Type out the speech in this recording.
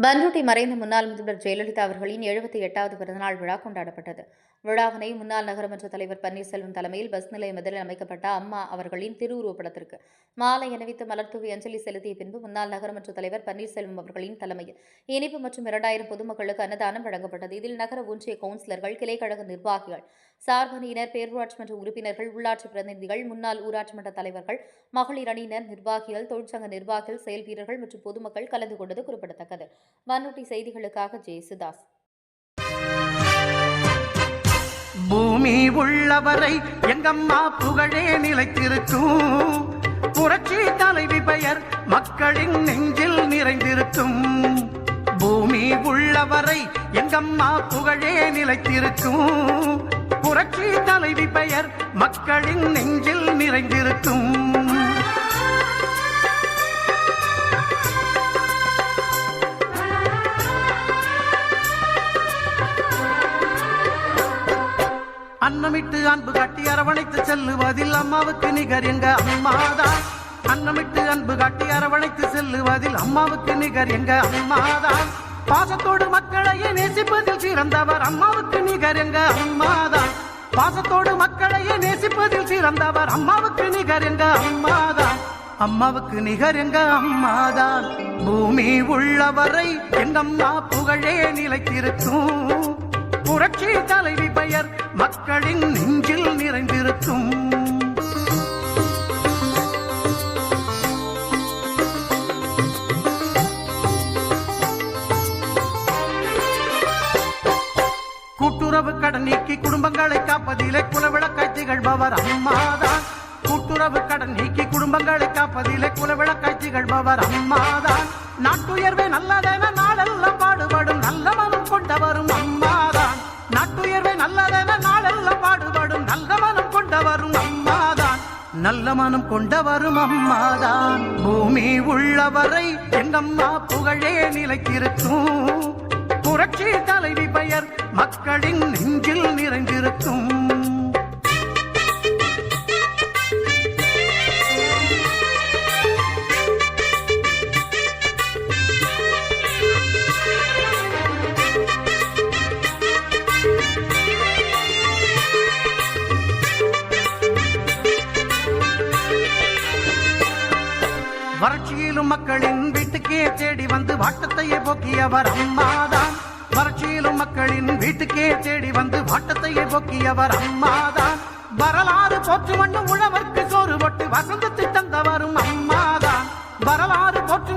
பண்ருட்டி மறைந்த முன்னாள் முதல்வர் ஜெயலலிதா அவர்களின் 78வது பிறந்தநாள் விழா கொண்டாடப்பட்டது. விழாவினை முன்னாள் நகரமன்ற தலைவர் பன்னீர்செல்வம் தலைமையில் பஸ் நிலையம் எதிரில் அமைக்கப்பட்ட அம்மா அவர்களின் திருவுருவப்படத்திற்கு மாலை அணிவித்து மலர்தூவி அஞ்சலி செலுத்திய பின்பு முன்னாள் நகரமன்ற தலைவர் பன்னீர்செல்வம் அவர்களின் தலைமையில் இனிப்பு மற்றும் 2000 பொதுமக்களுக்கு அன்னதானம் வழங்கப்பட்டது. இதில் நகர ஒன்றிய கவுன்சிலர்கள், கிளைக்கழக நிர்வாகிகள், சார்பணியினர், பேரூராட்சி மன்ற உறுப்பினர்கள், உள்ளாட்சி பிரதிநிதிகள், முன்னாள் ஊராட்சி மன்ற தலைவர்கள், மகளிர் அணியினர், நிர்வாகிகள், தொழிற்சங்க நிர்வாகிகள், செயல் வீரர்கள் மற்றும் பொதுமக்கள் கலந்து கொண்டது குறிப்பிடத்தக்கது. பண்ருட்டி செய்திகளுக்காக ஜெயசுதாஸ். பூமி உள்ளவரை எங்கம்மா புகழே நிலைத்திருக்கும். புரட்சி தலைவி பெயர் மக்களின் நெஞ்சில் நிறைந்திருக்கும். பூமி உள்ளவரை எங்கம்மா புகழே நிலைத்திருக்கும். புரட்சி தலைவி பெயர் மக்களின் நெஞ்சில் நிறைந்திருக்கும். அன்னமிட்டு அன்பு காட்டி அரவணைத்து செல்லுவதில் அம்மாவுக்கு நிகர் எங்க அம்மாதான். அன்னமிட்டு அன்பு காட்டி அரவணைத்து செல்லுவதில் அம்மாவுக்கு நிகர் எங்க அம்மாதான். பாசத்தோடு மக்களையே நேசிப்பதில் சிறந்தவர் அம்மாவுக்கு நிகர் எங்க அம்மாதான். பாசத்தோடு மக்களையே நேசிப்பதில் சிறந்தவர் அம்மாவுக்கு நிகர் எங்க அம்மாதான். அம்மாவுக்கு நிகர் எங்க அம்மாதான். பூமி உள்ளவரை எங்கம்மா புகழே நிலைத்திருக்கும். புரட்சி தலைவி பெயர் மக்களின் நெஞ்சில் நிறைந்திருக்கும். கூட்டுறவு கடன் நீக்கி குடும்பங்களை காப்பதிலே குலவிளக்காய் திகழ்பவர் அம்மாதான். கூட்டுறவு கடன் நீக்கி குடும்பங்களை காப்பதிலே குலவிளக்காய் திகழ்பவர் அம்மாதான். நாட்டுயர்வே நல்லதென நாளெல்லாம் பாடுபடும் நல்ல மனம் கொண்டவரும் அம்மாதான். நாட்டுயர்வே நல்லதென நாளெல்லாம் பாடுபடும் நல்ல மனம் கொண்டவரும் அம்மாதான். நல்ல மனம் கொண்டவரும் அம்மாதான். பூமி உள்ளவரை எங்கம்மா புகழே நிலைத்திருக்கும். புரட்சி தலைவி பெயர் மக்களின் நெஞ்சில் நிறைந்திருக்கும். வறட்சியிலும் மக்களின் வீட்டுக்கே தேடி வந்து வாட்டத்தையே போக்கியவர் அம்மாதான். வறட்சியிலும் மக்களின் வீட்டுக்கே தேடி வந்து வாட்டத்தையே போக்கியவர் அம்மாதான். வரலாறு போற்று மண்ணும் உழவர்க்கு சோறு போட்டு வசந்தத்தை தந்தவரும் அம்மாதான். வரலாறு போற்று